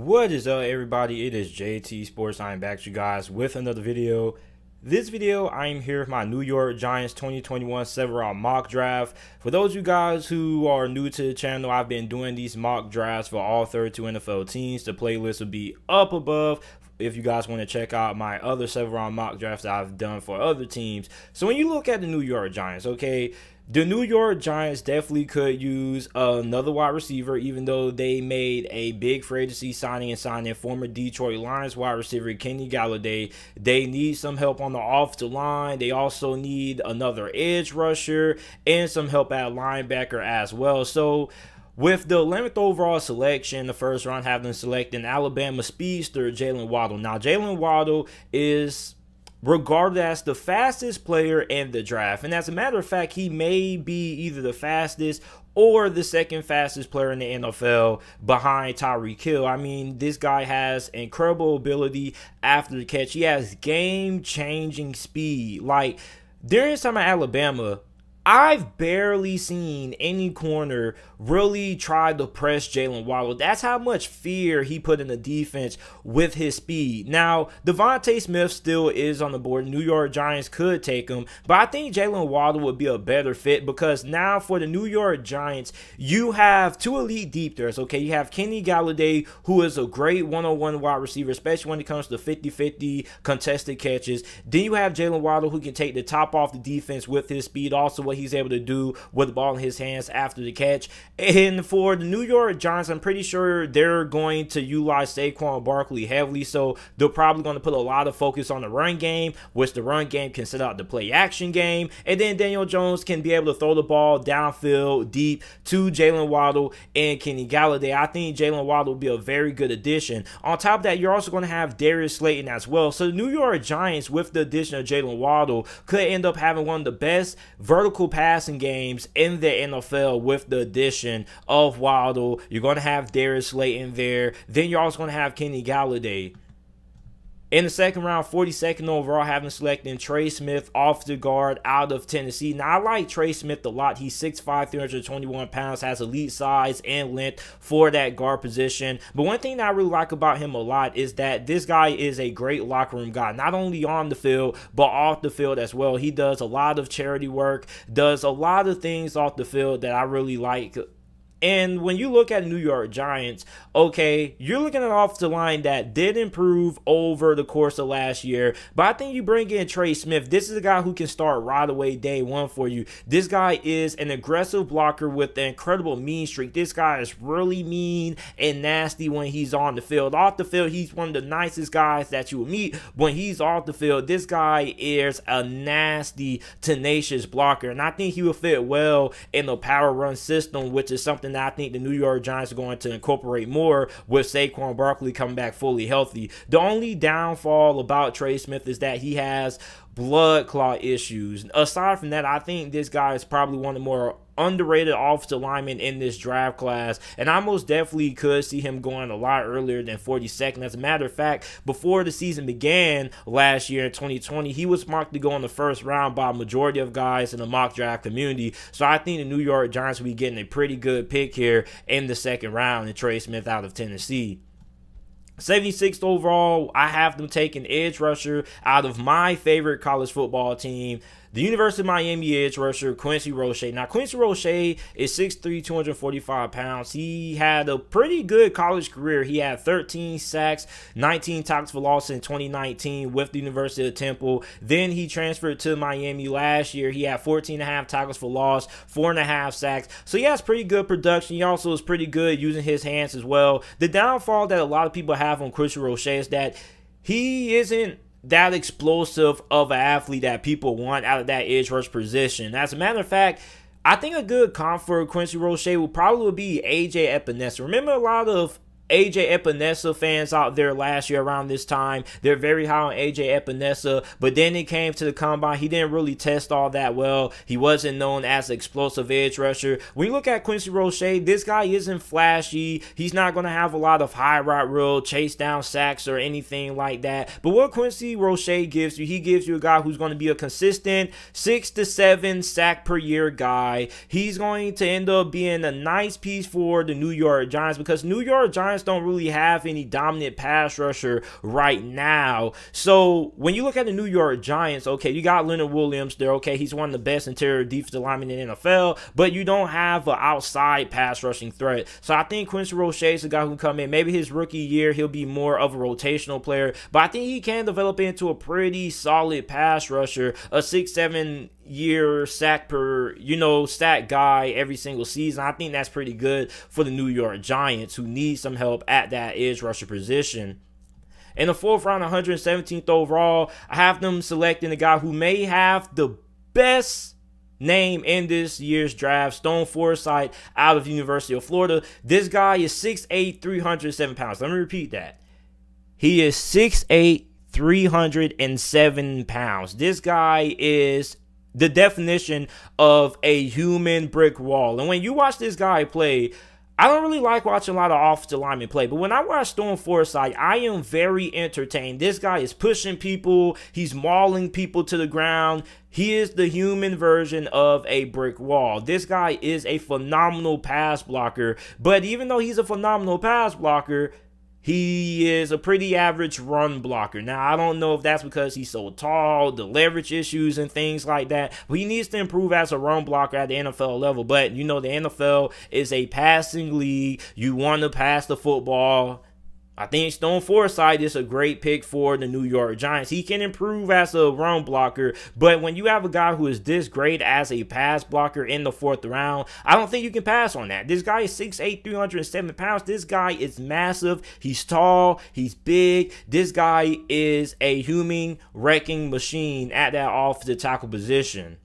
What is up, everybody? It is JT Sports. I am back to you guys with another video. This video, I am here with my New York Giants 2021 7-round mock draft. For those of you guys who are new to the channel, I've been doing these mock drafts for all 32 NFL teams. The playlist will be up above if you guys want to check out my other 7-round mock drafts that I've done for other teams. So when you look at the New York Giants, okay, the New York Giants definitely could use another wide receiver, even though they made a big free agency signing and signing former Detroit Lions wide receiver Kenny Galladay. They need some help on the offensive line. They also need another edge rusher and some help at linebacker as well. So with the 11th overall selection, the first round having selected Alabama speedster Jaylen Waddle. Now, Jaylen Waddle is regarded as the fastest player in the draft, and as a matter of fact, he may be either the fastest or the second fastest player in the NFL behind Tyreek Hill. I mean, this guy has incredible ability after the catch. He has game-changing speed. Like, during his time at Alabama, I've barely seen any corner really try to press Jaylen Waddle. That's how much fear he put in the defense with his speed. Now, Devontae Smith still is on the board. New York Giants could take him, but I think Jaylen Waddle would be a better fit because now for the New York Giants, you have two elite deep threats, okay? You have Kenny Galladay, who is a great one-on-one wide receiver, especially when it comes to 50-50 contested catches. Then you have Jaylen Waddle, who can take the top off the defense with his speed, also what he's able to do with the ball in his hands after the catch. And for the New York Giants, I'm pretty sure they're going to utilize Saquon Barkley heavily, so they're probably going to put a lot of focus on the run game, which the run game can set out the play action game, and then Daniel Jones can be able to throw the ball downfield deep to Jaylen Waddle and Kenny Galladay. I think Jaylen Waddle will be a very good addition. On top of that, you're also going to have Darius Slayton as well. So the New York Giants, with the addition of Jaylen Waddle, could end up having one of the best vertical passing games in the NFL with the addition of Waddle. You're going to have Darius Slayton there. Then you're also going to have Kenny Galladay. In the second round, 42nd overall, having selected TREY Smith, offensive guard out of Tennessee. Now, I like TREY Smith a lot. He's 6'5", 321 pounds, has elite size and length for that guard position. But one thing that I really like about him a lot is that this guy is a great locker room guy, not only on the field, but off the field as well. He does a lot of charity work, does a lot of things off the field that I really like. And when you look at New York Giants, okay, you're looking at an offensive line that did improve over the course of last year. But I think you bring in TREY Smith. This is a guy who can start right away day one for you. This guy is an aggressive blocker with an incredible mean streak. This guy is really mean and nasty when he's on the field. Off the field, he's one of the nicest guys that you will meet. When he's off the field, this guy is a nasty, tenacious blocker. And I think he will fit well in the power run system, which is something that I think the New York Giants are going to incorporate more with Saquon Barkley coming back fully healthy. The only downfall about TREY Smith is that he has blood clot issues. Aside from that, I think this guy is probably one of the more underrated offensive linemen in this draft class, and I most definitely could see him going a lot earlier than 42nd. As a matter of fact, before the season began last year in 2020, he was marked to go in the first round by a majority of guys in the mock draft community. So I think the New York Giants will be getting a pretty good pick here in the second round in TREY Smith out of Tennessee. 76th overall, I have them taking edge rusher out of my favorite college football team, the University of Miami edge rusher, QUINCY ROCHE. Now, QUINCY ROCHE is 6'3", 245 pounds. He had a pretty good college career. He had 13 sacks, 19 tackles for loss in 2019 with the University of Temple. Then he transferred to Miami last year. He had 14.5 tackles for loss, 4.5 sacks. So he has pretty good production. He also is pretty good using his hands as well. The downfall that a lot of people have on QUINCY ROCHE is that he isn't that explosive of an athlete that people want out of that edge rush position. As a matter of fact, I think a good comp for QUINCY ROCHE will probably be AJ Epinesa. Remember, a lot of AJ Epinesa fans out there last year around this time, they're very high on AJ Epinesa, but then it came to the combine. He didn't really test all that well. He wasn't known as an explosive edge rusher. When you look at QUINCY ROCHE, this guy isn't flashy. He's not going to have a lot of high route rule, chase down sacks or anything like that. But what QUINCY ROCHE gives you, he gives you a guy who's going to be a consistent 6 to 7 sack per year guy. He's going to end up being a nice piece for the New York Giants because New York Giants Giants don't really have any dominant pass rusher right now. So when you look at the New York Giants, okay, you got Leonard Williams there. Okay, he's one of the best interior defensive linemen in the NFL, but you don't have an outside pass rushing threat. So I think QUINCY ROCHE is a guy who can come in. Maybe his rookie year, he'll be more of a rotational player, but I think he can develop into a pretty solid pass rusher, a 6-7 year sack per, sack guy every single season. I think that's pretty good for the New York Giants, who need some help at that edge rusher position. In the 4th round, 117th overall, I have them selecting a guy who may have the best name in this year's draft, Stone Forsythe out of the University of Florida. This guy is 6'8", 307 pounds. Let me repeat that. He is 6'8", 307 pounds. This guy is the definition of a human brick wall. And when you watch this guy play, I don't really like watching a lot of offensive linemen play, but when I watch Stone Forsythe, I am very entertained. This guy is pushing people. He's mauling people to the ground. He is the human version of a brick wall. This guy is a phenomenal pass blocker, but even though he's a phenomenal pass blocker, he is a pretty average run blocker. Now, I don't know if that's because he's so tall, the leverage issues and things like that, but he needs to improve as a run blocker at the NFL level. But, the NFL is a passing league. You want to pass the football. I think Stone Forsythe is a great pick for the New York Giants. He can improve as a run blocker, but when you have a guy who is this great as a pass blocker in the 4th round, I don't think you can pass on that. This guy is 6'8", 307 pounds. This guy is massive. He's tall. He's big. This guy is a human wrecking machine at that offensive tackle position.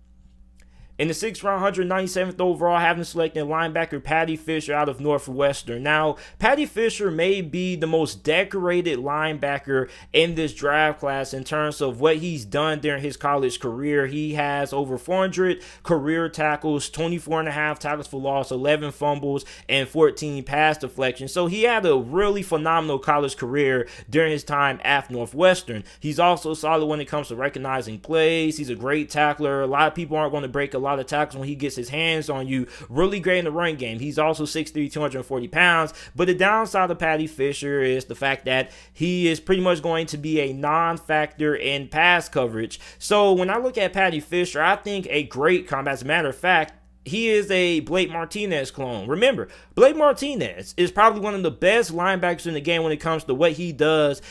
In the 6th round, 197th overall, having selected linebacker Paddy Fisher out of Northwestern. Now, Paddy Fisher may be the most decorated linebacker in this draft class in terms of what he's done during his college career. He has over 400 career tackles, 24.5 tackles for loss, 11 fumbles, and 14 pass deflections. So he had a really phenomenal college career during his time at Northwestern. He's also solid when it comes to recognizing plays. He's a great tackler. A lot of people aren't going to break a lot of tackles when he gets his hands on you. Really great in the run game. He's also 6'3", 240 pounds. But the downside of Paddy Fisher is the fact that he is pretty much going to be a non-factor in pass coverage. So when I look at Paddy Fisher, I think a great combo. As a matter of fact, he is a Blake Martinez clone. Remember, Blake Martinez is probably one of the best linebackers in the game when it comes to what he does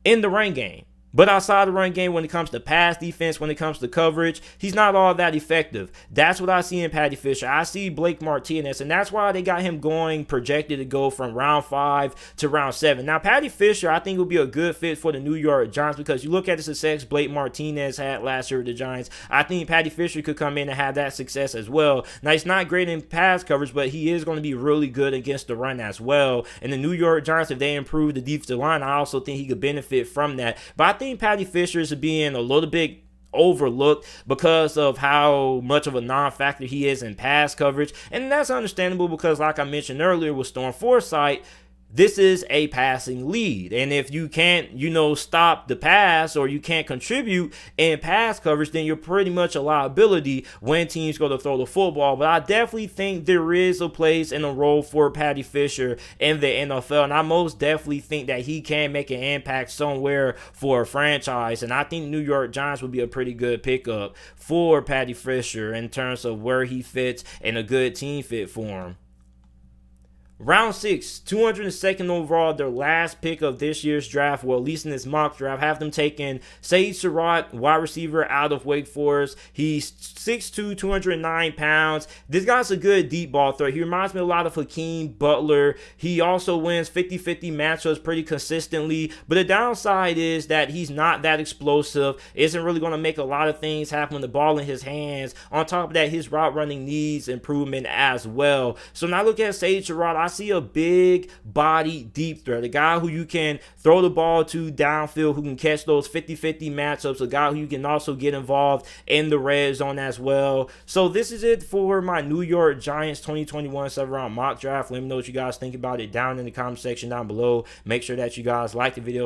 in the run game. But outside the run game, when it comes to pass defense, when it comes to coverage, he's not all that effective. That's what I see in Paddy Fisher. I see Blake Martinez, and that's why they got him going, projected to go from round 5 to round 7. Now, Paddy Fisher, I think, will be a good fit for the New York Giants because you look at the success Blake Martinez had last year with the Giants. I think Paddy Fisher could come in and have that success as well. Now, he's not great in pass coverage, but he is going to be really good against the run as well. And the New York Giants, if they improve the defensive line, I also think he could benefit from that. But I think Paddy Fisher is being a little bit overlooked because of how much of a non-factor he is in pass coverage, and that's understandable because, like I mentioned earlier with Stone Forsythe, this is a passing lead, and if you can't, stop the pass or you can't contribute in pass coverage, then you're pretty much a liability when teams go to throw the football. But I definitely think there is a place and a role for Paddy Fisher in the NFL, and I most definitely think that he can make an impact somewhere for a franchise, and I think New York Giants would be a pretty good pickup for Paddy Fisher in terms of where he fits and a good team fit for him. Round 6, 202nd overall, their last pick of this year's draft, well, at least in this mock draft, have them taking Sage Surratt, wide receiver out of Wake Forest. He's 6'2", 209 pounds. This guy's a good deep ball threat. He reminds me a lot of Hakeem Butler. He also wins 50-50 matchups pretty consistently, but the downside is that he's not that explosive, isn't really going to make a lot of things happen with the ball in his hands. On top of that, his route running needs improvement as well. So when I look at Sage Surratt, I see a big body deep threat, a guy who you can throw the ball to downfield, who can catch those 50-50 matchups, a guy who you can also get involved in the red zone as well. So this is it for my New York Giants 2021 7th round mock draft. Let me know what you guys think about it down in the comment section down below. Make sure that you guys like the video.